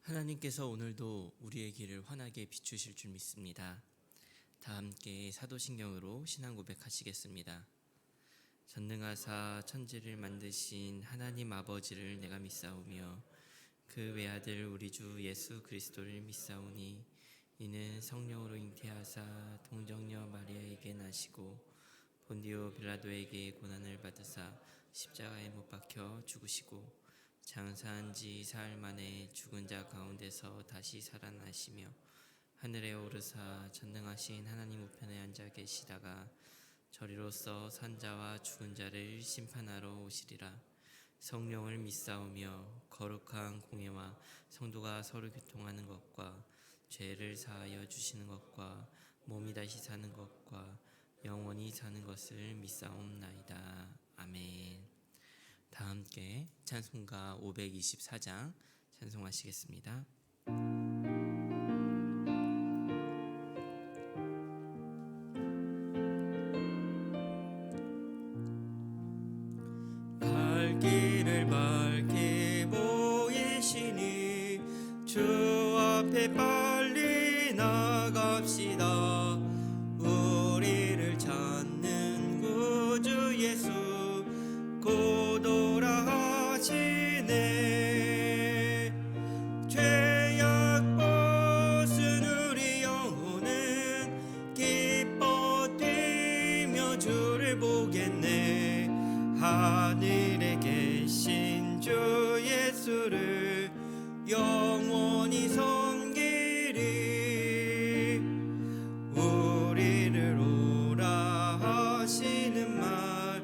하나님께서 오늘도 우리의 길을 환하게 비추실 줄 믿습니다. 다 함께 사도신경으로 신앙 고백하시겠습니다. 전능하사 천지를 만드신 하나님 아버지를 내가 믿사오며 그 외아들 우리 주 예수 그리스도를 믿사오니 이는 성령으로 잉태하사 동정녀 마리아에게 나시고 본디오 빌라도에게 고난을 받으사 십자가에 못 박혀 죽으시고 장사한 지 사흘 만에 죽은 자 가운데서 다시 살아나시며 하늘에 오르사 전능하신 하나님 우편에 앉아 계시다가 저리로서 산 자와 죽은 자를 심판하러 오시리라. 성령을 믿사오며 거룩한 공예와 성도가 서로 교통하는 것과 죄를 사하여 주시는 것과 몸이 다시 사는 것과 영원히 사는 것을 믿사옵나이다. 아멘. 다 함께 찬송가 524장 찬송하시겠습니다. 갈 길을 밝게 보이시니 주 앞에 빨리 나갑시다. 우리를 찾는 구주 예수 곧 오라 하시네. 죄악 벗은 우리 영혼은 기뻐 뛰며 주를 보겠네. 하늘에 계신 주 예수를 영원히 섬기리. 우리를 오라 하시는 말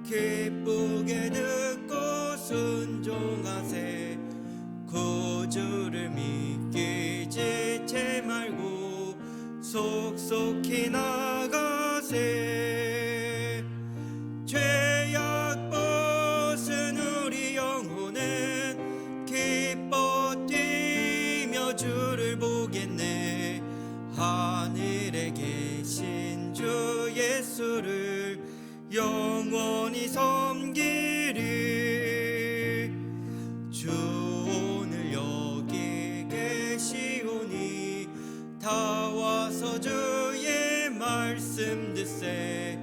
기쁘게 듣고 순종하세. 구주를 믿기 지체 말고 속속히 나가세. 죄악 벗은 우리 영혼은 기뻐 뛰며 주를 보겠네. 하늘에 계신 주 예수를 영원히 섬기리. 주 오늘 여기 계시오니 다 와서 주의 말씀 듣세.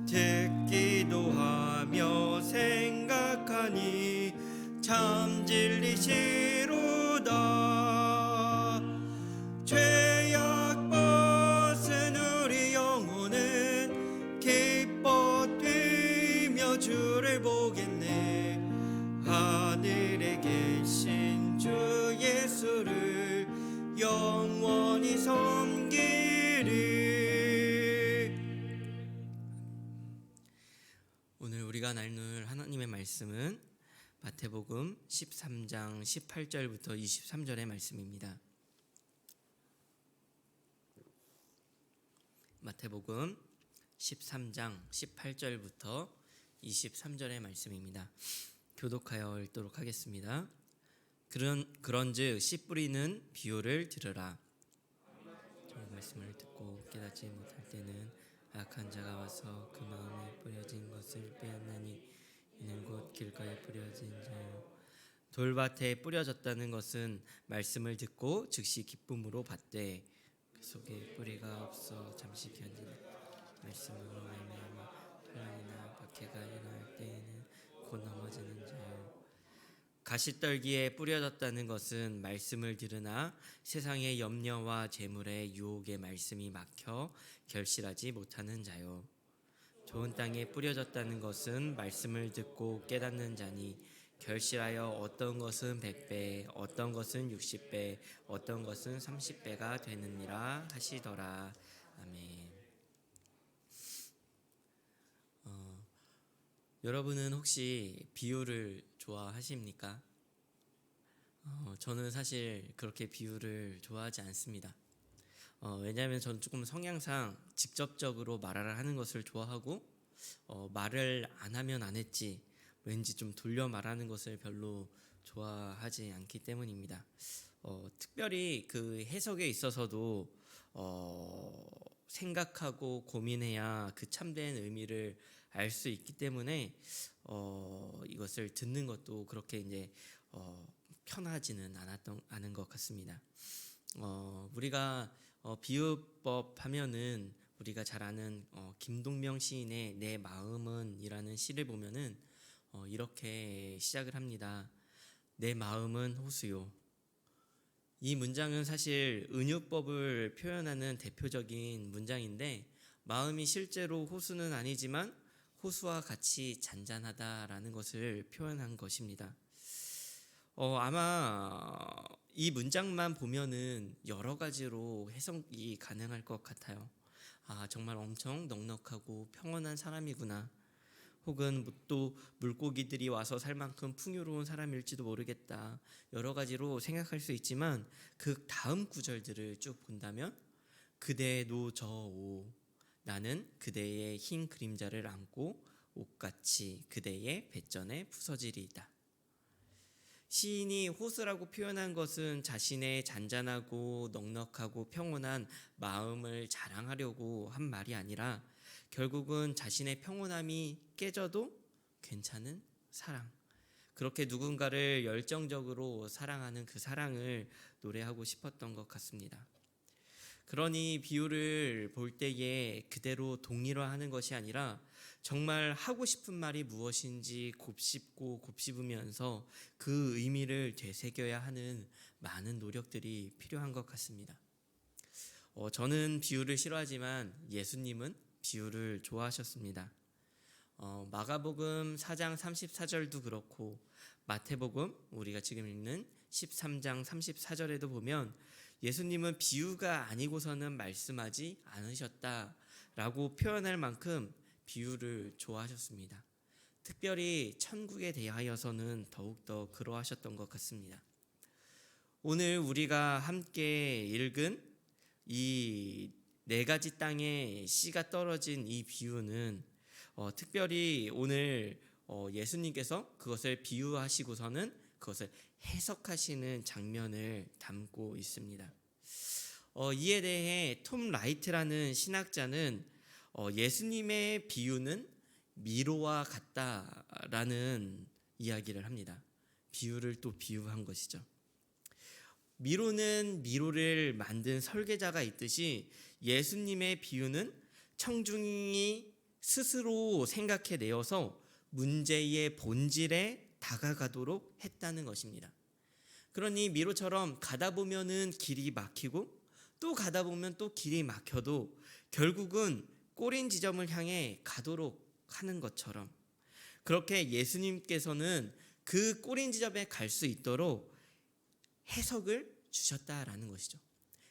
듣기도 하며 생각하니 참 진리시로다. 죄악 벗은 우리 영혼은 기뻐 뛰며 주를 보겠네. 하늘에 계신 주 예수를 영원히 섬기리. 오늘 우리가 나눌 하나님의 말씀은 마태복음 13장 18절부터 23절의 말씀입니다. 마태복음 13장 18절부터 23절의 말씀입니다. 교독하여 읽도록 하겠습니다. 그런즉 씨 뿌리는 비유를 들으라. 저 말씀을 듣고 깨닫지 못할 때는 악한 자가 와서 그 마음에 뿌려진 것을 빼앗나니 이는 곧 길가에 뿌려진 자요. 돌밭에 뿌려졌다는 것은 말씀을 듣고 즉시 기쁨으로 받되 그 속에 뿌리가 없어 잠시 견디는 말씀으로 말미암아 혼란이나 박해가 일어날 때에는 곧 넘어지는 자요. 가시떨기에 뿌려졌다는 것은 말씀을 들으나 세상의 염려와 재물의 유혹의 말씀이 막혀 결실하지 못하는 자요. 좋은 땅에 뿌려졌다는 것은 말씀을 듣고 깨닫는 자니 결실하여 어떤 것은 100배, 어떤 것은 60배, 어떤 것은 30배가 되느니라 하시더라. 아멘. 여러분은 혹시 비유를 좋아하십니까? 저는 사실 그렇게 비유를 좋아하지 않습니다. 왜냐하면 저는 조금 성향상 직접적으로 말을 하는 것을 좋아하고 말을 안 하면 안 했지 왠지 좀 돌려 말하는 것을 별로 좋아하지 않기 때문입니다. 특별히 그 해석에 있어서도 생각하고 고민해야 그 참된 의미를 알 수 있기 때문에 이것을 듣는 것도 그렇게 이제 편하지는 않은 것 같습니다. 우리가 비유법 하면은 우리가 잘 아는 김동명 시인의 내 마음은이라는 시를 보면은 이렇게 시작을 합니다. 내 마음은 호수요. 이 문장은 사실 은유법을 표현하는 대표적인 문장인데, 마음이 실제로 호수는 아니지만 호수와 같이 잔잔하다라는 것을 표현한 것입니다. 아마 이 문장만 보면은 여러 가지로 해석이 가능할 것 같아요. 정말 엄청 넉넉하고 평온한 사람이구나. 혹은 또 물고기들이 와서 살 만큼 풍요로운 사람일지도 모르겠다. 여러 가지로 생각할 수 있지만 그 다음 구절들을 쭉 본다면, 그대 노저오 나는 그대의 흰 그림자를 안고 옷같이 그대의 배전에 부서지리이다. 시인이 호수라고 표현한 것은 자신의 잔잔하고 넉넉하고 평온한 마음을 자랑하려고 한 말이 아니라, 결국은 자신의 평온함이 깨져도 괜찮은 사랑, 그렇게 누군가를 열정적으로 사랑하는 그 사랑을 노래하고 싶었던 것 같습니다. 그러니 비유를 볼 때에 그대로 동일화하는 것이 아니라 정말 하고 싶은 말이 무엇인지 곱씹고 곱씹으면서 그 의미를 되새겨야 하는 많은 노력들이 필요한 것 같습니다. 저는 비유를 싫어하지만 예수님은 비유를 좋아하셨습니다. 마가복음 4장 34절도 그렇고 마태복음 우리가 지금 읽는 13장 34절에도 보면 예수님은 비유가 아니고서는 말씀하지 않으셨다라고 표현할 만큼 비유를 좋아하셨습니다. 특별히 천국에 대하여서는 더욱더 그러하셨던 것 같습니다. 오늘 우리가 함께 읽은 이 네 가지 땅에 씨가 떨어진 이 비유는 특별히 오늘 예수님께서 그것을 비유하시고서는 그것을 해석하시는 장면을 담고 있습니다. 이에 대해 톰 라이트라는 신학자는 예수님의 비유는 미로와 같다라는 이야기를 합니다. 비유를 또 비유한 것이죠. 미로는 미로를 만든 설계자가 있듯이 예수님의 비유는 청중이 스스로 생각해내어서 문제의 본질에 다가가도록 했다는 것입니다. 그러니 미로처럼 가다 보면은 길이 막히고 또 가다 보면 또 길이 막혀도 결국은 꼬린 지점을 향해 가도록 하는 것처럼, 그렇게 예수님께서는 그 꼬린 지점에 갈 수 있도록 해석을 주셨다라는 것이죠.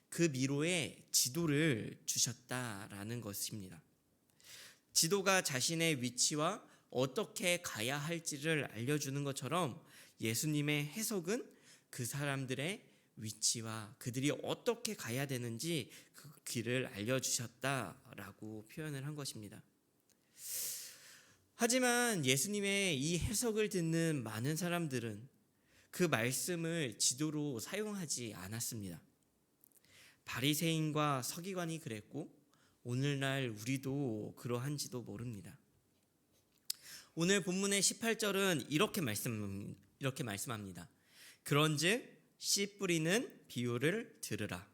그 미로에 지도를 주셨다라는 것입니다. 지도가 자신의 위치와 어떻게 가야 할지를 알려주는 것처럼 예수님의 해석은 그 사람들의 위치와 그들이 어떻게 가야 되는지 그 길을 알려주셨다라고 표현을 한 것입니다. 하지만 예수님의 이 해석을 듣는 많은 사람들은 그 말씀을 지도로 사용하지 않았습니다. 바리새인과 서기관이 그랬고 오늘날 우리도 그러한지도 모릅니다. 오늘 본문의 18절은 이렇게 말씀합니다. 그런즉 씨 뿌리는 비유를 들으라.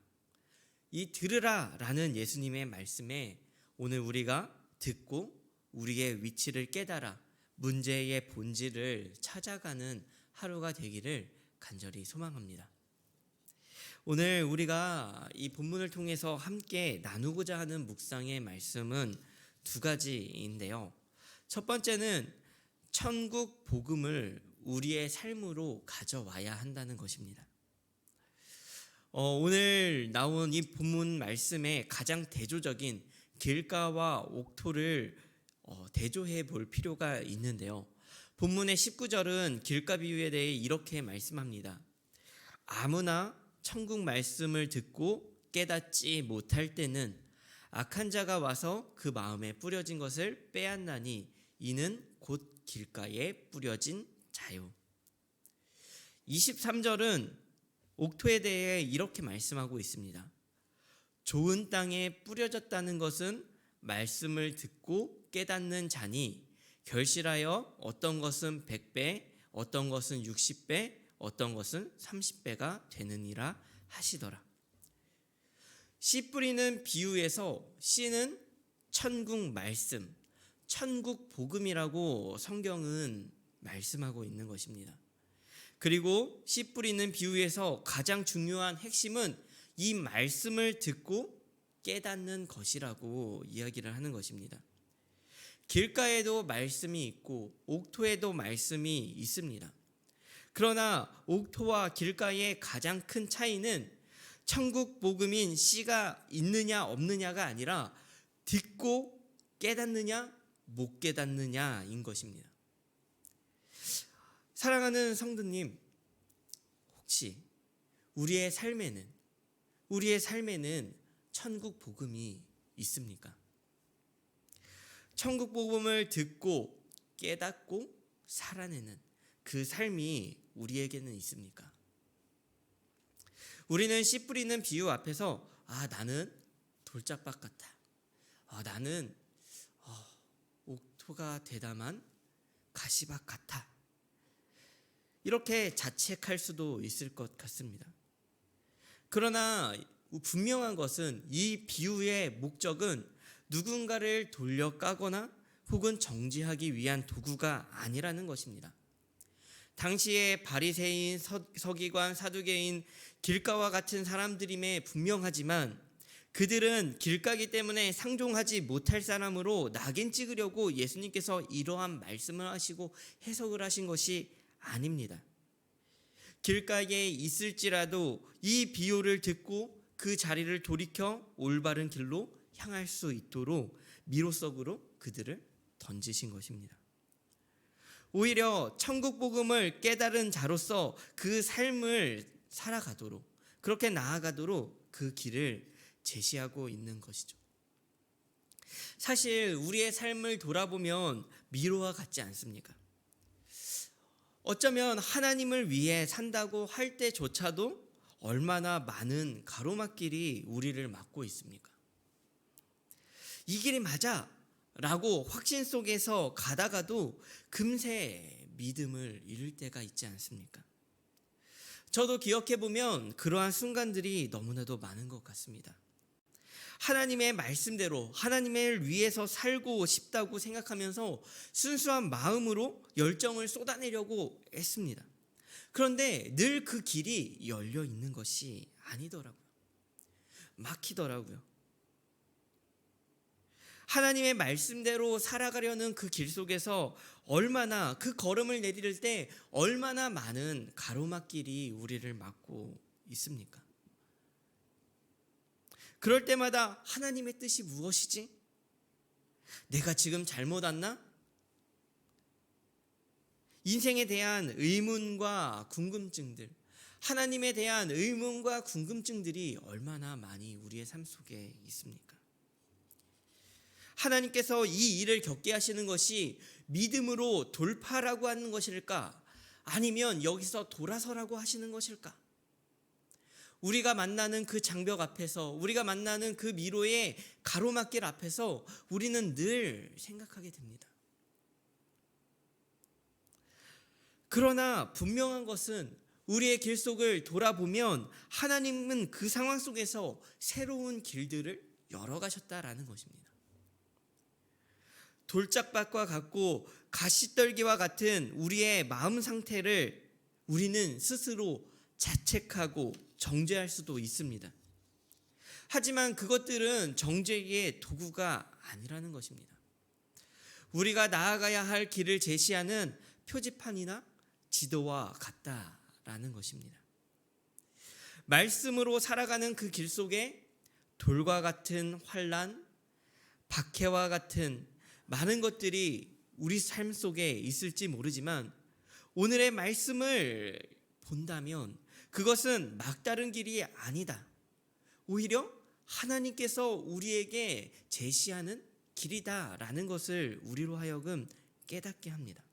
이 들으라라는 예수님의 말씀에 오늘 우리가 듣고 우리의 위치를 깨달아 문제의 본질을 찾아가는 하루가 되기를 간절히 소망합니다. 오늘 우리가 이 본문을 통해서 함께 나누고자 하는 묵상의 말씀은 두 가지인데요. 첫 번째는 천국 복음을 우리의 삶으로 가져와야 한다는 것입니다. 오늘 나온 이 본문 말씀의 가장 대조적인 길가와 옥토를 대조해 볼 필요가 있는데요. 본문의 19절은 길가 비유에 대해 이렇게 말씀합니다. 아무나 천국 말씀을 듣고 깨닫지 못할 때는 악한 자가 와서 그 마음에 뿌려진 것을 빼앗나니 이는 곧 길가에 뿌려진 자요. 23절은 옥토에 대해 이렇게 말씀하고 있습니다. 좋은 땅에 뿌려졌다는 것은 말씀을 듣고 깨닫는 자니 결실하여 어떤 것은 100배, 어떤 것은 60배, 어떤 것은 30배가 되느니라 하시더라. 씨 뿌리는 비유에서 씨는 천국 말씀, 천국 복음이라고 성경은 말씀하고 있는 것입니다. 그리고 씨 뿌리는 비유에서 가장 중요한 핵심은 이 말씀을 듣고 깨닫는 것이라고 이야기를 하는 것입니다. 길가에도 말씀이 있고 옥토에도 말씀이 있습니다. 그러나 옥토와 길가의 가장 큰 차이는 천국 복음인 씨가 있느냐 없느냐가 아니라 듣고 깨닫느냐 못 깨닫느냐인 것입니다. 사랑하는 성도님, 혹시 우리의 삶에는 천국 복음이 있습니까? 천국 복음을 듣고 깨닫고 살아내는 그 삶이 우리에게는 있습니까? 우리는 씨 뿌리는 비유 앞에서 나는 돌짝밭 같아. 나는 옥토가 대담한 가시밭 같아. 이렇게 자책할 수도 있을 것 같습니다. 그러나 분명한 것은 이 비유의 목적은 누군가를 돌려 까거나 혹은 정죄하기 위한 도구가 아니라는 것입니다. 당시의 바리새인, 서기관, 사두개인, 길가와 같은 사람들임에 분명하지만 그들은 길가기 때문에 상종하지 못할 사람으로 낙인 찍으려고 예수님께서 이러한 말씀을 하시고 해석을 하신 것이 아닙니다. 길가에 있을지라도 이 비유를 듣고 그 자리를 돌이켜 올바른 길로 향할 수 있도록 미로 속으로 그들을 던지신 것입니다. 오히려 천국 복음을 깨달은 자로서 그 삶을 살아가도록, 그렇게 나아가도록 그 길을 제시하고 있는 것이죠. 사실 우리의 삶을 돌아보면 미로와 같지 않습니까? 어쩌면 하나님을 위해 산다고 할 때조차도 얼마나 많은 가로막길이 우리를 막고 있습니까? 이 길이 맞아 라고 확신 속에서 가다가도 금세 믿음을 잃을 때가 있지 않습니까? 저도 기억해보면 그러한 순간들이 너무나도 많은 것 같습니다. 하나님의 말씀대로 하나님을 위해서 살고 싶다고 생각하면서 순수한 마음으로 열정을 쏟아내려고 했습니다. 그런데 늘 그 길이 열려 있는 것이 아니더라고요. 막히더라고요. 하나님의 말씀대로 살아가려는 그 길 속에서 얼마나 그 걸음을 내디딜 때 얼마나 많은 가로막길이 우리를 막고 있습니까? 그럴 때마다 하나님의 뜻이 무엇이지? 내가 지금 잘못 왔나? 인생에 대한 의문과 궁금증들, 하나님에 대한 의문과 궁금증들이 얼마나 많이 우리의 삶 속에 있습니까? 하나님께서 이 일을 겪게 하시는 것이 믿음으로 돌파라고 하는 것일까? 아니면 여기서 돌아서라고 하시는 것일까? 우리가 만나는 그 장벽 앞에서, 우리가 만나는 그 미로의 가로막길 앞에서 우리는 늘 생각하게 됩니다. 그러나 분명한 것은 우리의 길 속을 돌아보면 하나님은 그 상황 속에서 새로운 길들을 열어가셨다라는 것입니다. 돌짝밭과 같고 가시떨기와 같은 우리의 마음 상태를 우리는 스스로 자책하고 정죄할 수도 있습니다. 하지만 그것들은 정죄의 도구가 아니라는 것입니다. 우리가 나아가야 할 길을 제시하는 표지판이나 지도와 같다라는 것입니다. 말씀으로 살아가는 그 길 속에 돌과 같은 환난, 박해와 같은 많은 것들이 우리 삶 속에 있을지 모르지만 오늘의 말씀을 본다면 그것은 막다른 길이 아니다. 오히려 하나님께서 우리에게 제시하는 길이다라는 것을 우리로 하여금 깨닫게 합니다.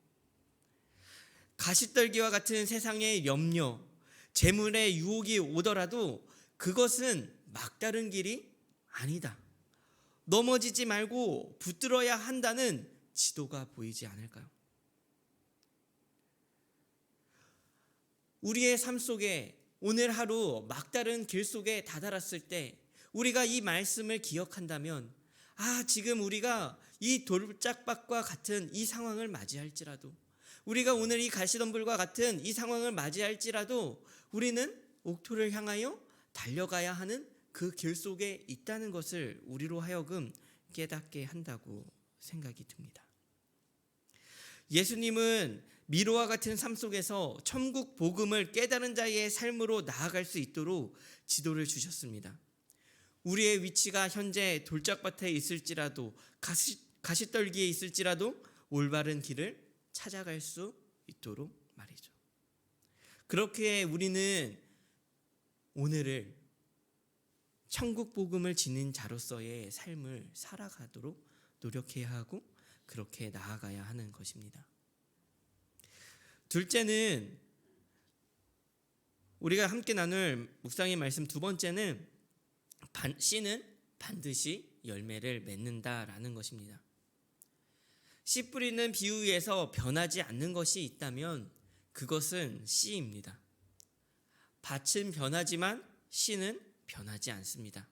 가시떨기와 같은 세상의 염려, 재물의 유혹이 오더라도 그것은 막다른 길이 아니다. 넘어지지 말고 붙들어야 한다는 지도가 보이지 않을까요? 우리의 삶 속에 오늘 하루 막다른 길 속에 다다랐을 때 우리가 이 말씀을 기억한다면 지금 우리가 이 돌짝밭과 같은 이 상황을 맞이할지라도 우리가 오늘 이 가시덤불과 같은 이 상황을 맞이할지라도 우리는 옥토를 향하여 달려가야 하는 그 길 속에 있다는 것을 우리로 하여금 깨닫게 한다고 생각이 듭니다. 예수님은 미로와 같은 삶 속에서 천국 복음을 깨달은 자의 삶으로 나아갈 수 있도록 지도를 주셨습니다. 우리의 위치가 현재 돌짝밭에 있을지라도 가시떨기에 있을지라도 올바른 길을 찾아갈 수 있도록 말이죠. 그렇게 우리는 오늘을 천국 복음을 지닌 자로서의 삶을 살아가도록 노력해야 하고 그렇게 나아가야 하는 것입니다. 둘째는 우리가 함께 나눌 묵상의 말씀 두 번째는 씨는 반드시 열매를 맺는다라는 것입니다. 씨 뿌리는 비유에서 변하지 않는 것이 있다면 그것은 씨입니다. 밭은 변하지만 씨는 변하지 않습니다.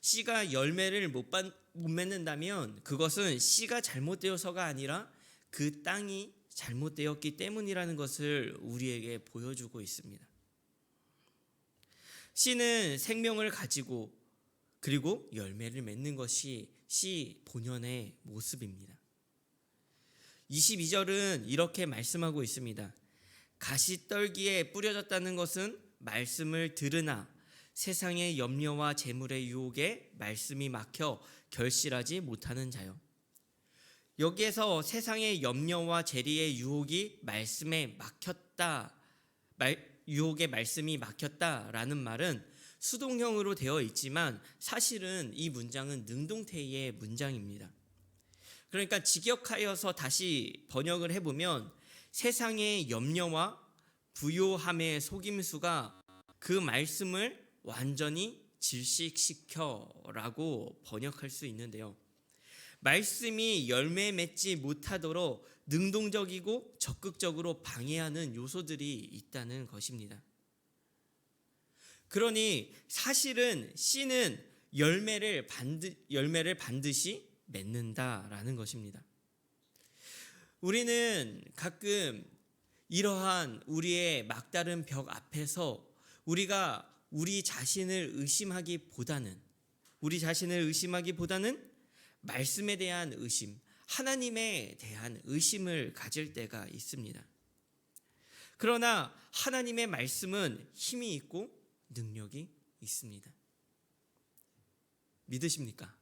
씨가 열매를 못 맺는다면 그것은 씨가 잘못되어서가 아니라 그 땅이 잘못되었기 때문이라는 것을 우리에게 보여주고 있습니다. 씨는 생명을 가지고 그리고 열매를 맺는 것이 씨 본연의 모습입니다. 22절은 이렇게 말씀하고 있습니다. 가시떨기에 뿌려졌다는 것은 말씀을 들으나 세상의 염려와 재물의 유혹에 말씀이 막혀 결실하지 못하는 자요. 여기에서 세상의 염려와 재리의 유혹이 말씀에 막혔다, 유혹의 말씀이 막혔다라는 말은 수동형으로 되어 있지만 사실은 이 문장은 능동태의 문장입니다. 그러니까 직역하여서 다시 번역을 해보면 세상의 염려와 부요함의 속임수가 그 말씀을 완전히 질식시켜라고 번역할 수 있는데요. 말씀이 열매 맺지 못하도록 능동적이고 적극적으로 방해하는 요소들이 있다는 것입니다. 그러니 사실은 씨는 열매를 반드시 맺는다라는 것입니다. 우리는 가끔 이러한 우리의 막다른 벽 앞에서 우리가 우리 자신을 의심하기보다는 말씀에 대한 의심, 하나님에 대한 의심을 가질 때가 있습니다. 그러나 하나님의 말씀은 힘이 있고 능력이 있습니다. 믿으십니까?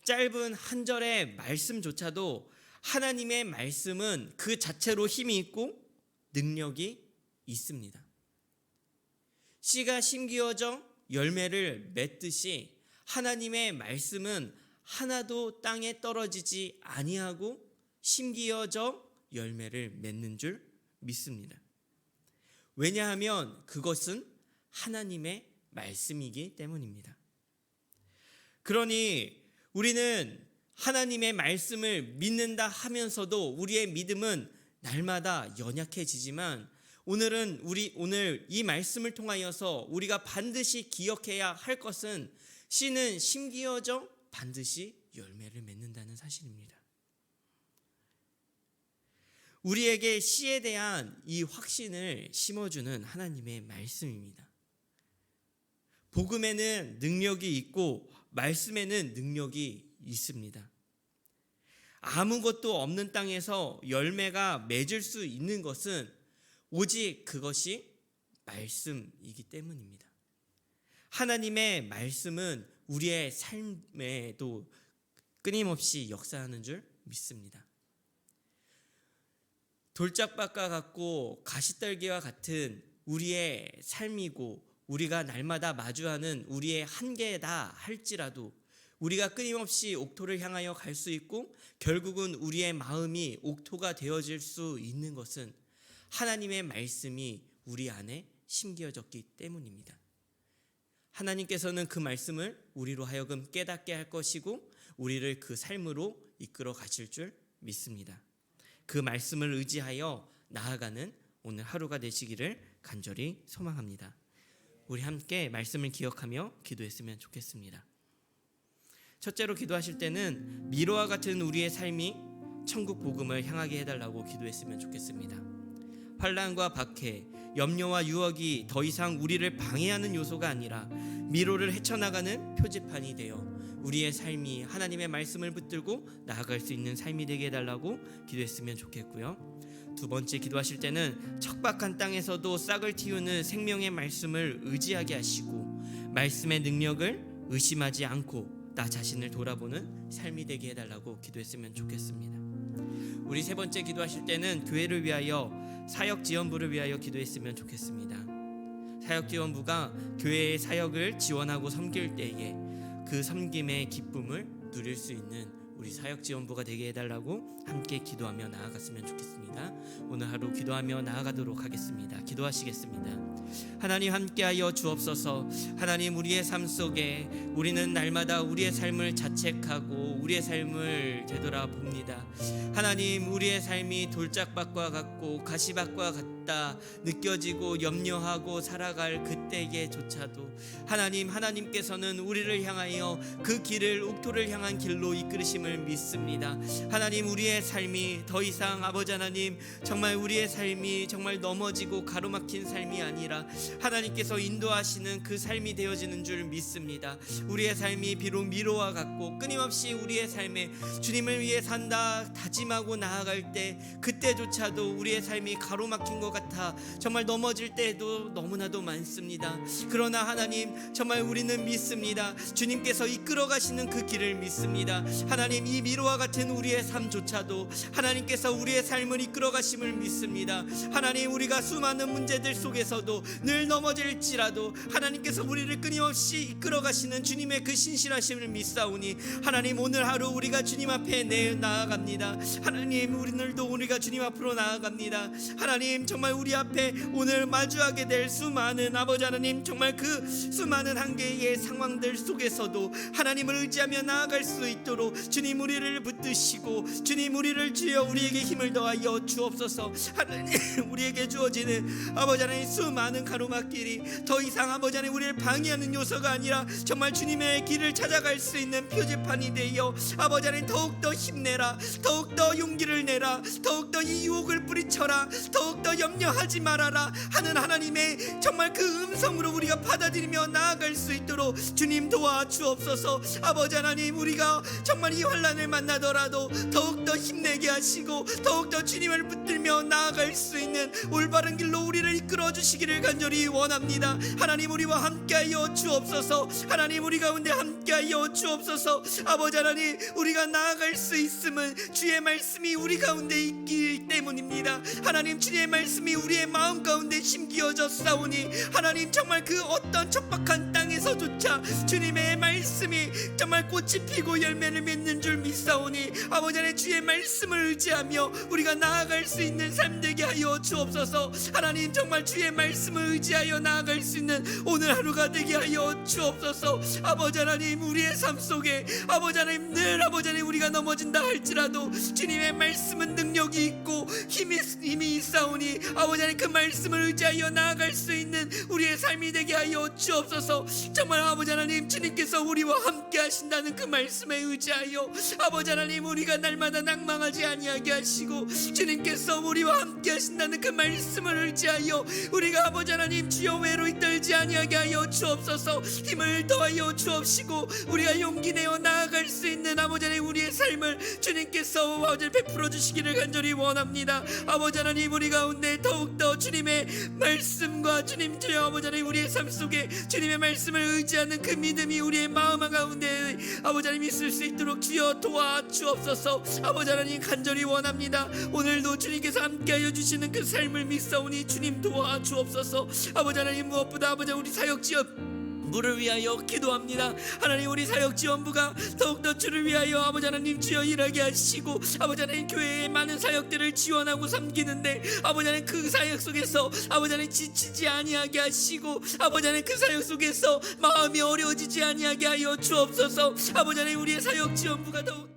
짧은 한 절의 말씀조차도 하나님의 말씀은 그 자체로 힘이 있고 능력이 있습니다. 씨가 심기어져 열매를 맺듯이 하나님의 말씀은 하나도 땅에 떨어지지 아니하고 심기어져 열매를 맺는 줄 믿습니다. 왜냐하면 그것은 하나님의 말씀이기 때문입니다. 그러니 우리는 하나님의 말씀을 믿는다 하면서도 우리의 믿음은 날마다 연약해지지만 오늘 이 말씀을 통하여서 우리가 반드시 기억해야 할 것은 씨는 심기어져 반드시 열매를 맺는다는 사실입니다. 우리에게 씨에 대한 이 확신을 심어주는 하나님의 말씀입니다. 복음에는 능력이 있고 말씀에는 능력이 있습니다. 아무것도 없는 땅에서 열매가 맺을 수 있는 것은 오직 그것이 말씀이기 때문입니다. 하나님의 말씀은 우리의 삶에도 끊임없이 역사하는 줄 믿습니다. 돌짝밭과 같고 가시떨기와 같은 우리의 삶이고 우리가 날마다 마주하는 우리의 한계다 할지라도 우리가 끊임없이 옥토를 향하여 갈 수 있고 결국은 우리의 마음이 옥토가 되어질 수 있는 것은 하나님의 말씀이 우리 안에 심겨졌기 때문입니다. 하나님께서는 그 말씀을 우리로 하여금 깨닫게 할 것이고 우리를 그 삶으로 이끌어 가실 줄 믿습니다. 그 말씀을 의지하여 나아가는 오늘 하루가 되시기를 간절히 소망합니다. 우리 함께 말씀을 기억하며 기도했으면 좋겠습니다. 첫째로 기도하실 때는 미로와 같은 우리의 삶이 천국 복음을 향하게 해달라고 기도했으면 좋겠습니다. 환난과 박해, 염려와 유혹이 더 이상 우리를 방해하는 요소가 아니라 미로를 헤쳐나가는 표지판이 되어 우리의 삶이 하나님의 말씀을 붙들고 나아갈 수 있는 삶이 되게 해달라고 기도했으면 좋겠고요. 두 번째 기도하실 때는 척박한 땅에서도 싹을 틔우는 생명의 말씀을 의지하게 하시고 말씀의 능력을 의심하지 않고 나 자신을 돌아보는 삶이 되게 해달라고 기도했으면 좋겠습니다. 우리 세 번째 기도하실 때는 교회를 위하여 사역지원부를 위하여 기도했으면 좋겠습니다. 사역지원부가 교회의 사역을 지원하고 섬길 때에 그 섬김의 기쁨을 누릴 수 있는 우리 사역지원부가 되게 해달라고 함께 기도하며 나아갔으면 좋겠습니다. 오늘 하루 기도하며 나아가도록 하겠습니다. 기도하시겠습니다. 하나님 함께하여 주옵소서. 하나님 우리의 삶 속에 우리는 날마다 우리의 삶을 자책하고 우리의 삶을 되돌아봅니다. 하나님 우리의 삶이 돌짝밭과 같고 가시밭과 같다 느껴지고 염려하고 살아갈 그때에조차도 하나님께서는 우리를 향하여 그 길을 옥토를 향한 길로 이끌으심을 믿습니다. 하나님 우리의 삶이 더 이상 아버지 하나님 정말 우리의 삶이 정말 넘어지고 가로막힌 삶이 아니라 하나님께서 인도하시는 그 삶이 되어지는 줄 믿습니다. 우리의 삶이 비록 미로와 같고 끊임없이 우리의 삶에 주님을 위해 산다 다짐하고 나아갈 때 그때조차도 우리의 삶이 가로막힌 것 같아 정말 넘어질 때도 너무나도 많습니다. 그러나 하나님 정말 우리는 믿습니다. 주님께서 이끌어 가시는 그 길을 믿습니다. 하나님 이 미로와 같은 우리의 삶조차도 하나님께서 우리의 삶을 이끌어 가심을 믿습니다. 하나님 우리가 수많은 문제들 속에서도 늘 넘어질지라도 하나님께서 우리를 끊임없이 이끌어 가시는 주님의 그 신실하심을 믿사오니 하나님 오늘 하루 우리가 주님 앞에 나아갑니다. 하나님 오늘도 우리가 주님 앞으로 나아갑니다. 하나님 정말 우리 앞에 오늘 마주하게 될 수많은 아버지 하나님 정말 그 수많은 한계의 상황들 속에서도 하나님을 의지하며 나아갈 수 있도록 주님 우리를 붙드시고 주님 우리를 주여 우리에게 힘을 더하여 주옵소서. 하나님 우리에게 주어지는 아버지 하나님 수많은 가로막길이 더 이상 아버지 하나님 우리를 방해하는 요소가 아니라 정말 주님의 길을 찾아갈 수 있는 표지판이 되어 아버지 하나님 더욱더 힘내라, 더욱더 용기를 내라, 더욱더 이 유혹을 뿌리쳐라, 더욱더 염려하지 말아라 하는 하나님의 정말 그 음성으로 우리가 받아들이며 나아갈 수 있도록 주님 도와주옵소서. 아버지 하나님 우리가 정말 이 환난을 만나더라도 더욱더 힘내게 하시고 더욱더 주님을 붙들며 나아갈 수 있는 올바른 길로 우리를 이끌어 주시기를 간절히 원합니다. 하나님 우리와 함께하여 주옵소서. 하나님 우리 가운데 함께하여 주옵소서. 아버지 하나님 우리가 나아갈 수 있음은 주의 말씀이 우리 가운데 있기 때문입니다. 하나님 주의 말씀이 우리의 마음 가운데 심기어졌사오니 하나님 정말 그 어떤 척박한 땅에서조차 주님의 말씀이 정말 꽃이 피고 열매를 맺는 줄 믿사오니 아버지 하나님 주의 말씀을 의지하며 우리가 나아갈 수 있는 삶 되게 하여 주옵소서. 하나님 정말 주의 말씀을 의지하여 나아갈 수 있는 오늘 하루가 되게 하여 주옵소서. 아버지 하나님 우리의 삶 속에 아버지 하나님 늘 아버지 하나님 우리가 넘어진다 할지라도 주님의 말씀은 능력이 있고 힘이 있사오니 아버지 하나님 그 말씀을 의지하여 나아갈 수 있는 우리의 삶이 되게 하여 주옵소서. 정말 아버지 하나님 주님께서 우리와 함께 하신다는 그 말씀에 의지하여 아버지 하나님 우리가 날마다 낭망하지 아니하게 하시고 주님께서 우리와 함께 하신다는 그 말씀을 의지하여 우리가 아버지 하나님 주여 외로이 떨지 아니하게 하여 주옵소서. 힘을 더하여 주옵시고 우리가 용기 내어 나아갈 수 있는 아버지 하나님 우리의 삶을 주님께서 아버지 베풀어 주시기를 간절히 원합니다. 아버지 하나님 우리 가운데 더욱더 주님의 말씀과 주님 주여 아버지 하나님 우리의 삶 속에 주님의 말씀을 의지하는 그 믿음이 우리의 마음 가운데 아버지 하나님 있을 수 있도록 주여 도와주옵소서. 아버지 하나님 간절히 원합니다. 오늘도 주님께서 함께하여 주시는 그 삶을 믿사오니 주님 도와주옵소서. 아버지 하나님 무엇보다 아버지 우리 사역지원 물을 위하여 기도합니다. 하나님 우리 사역지원부가 더욱더 주를 위하여 아버지 하나님 주여 일하게 하시고 아버지 하나님 교회의 많은 사역들을 지원하고 섬기는데 아버지 하나님 그 사역 속에서 아버지 하나님 지치지 아니하게 하시고 아버지 하나님 그 사역 속에서 마음이 어려워지지 아니하게 하여 주옵소서. 아버지 하나님 우리의 사역지원부가 더욱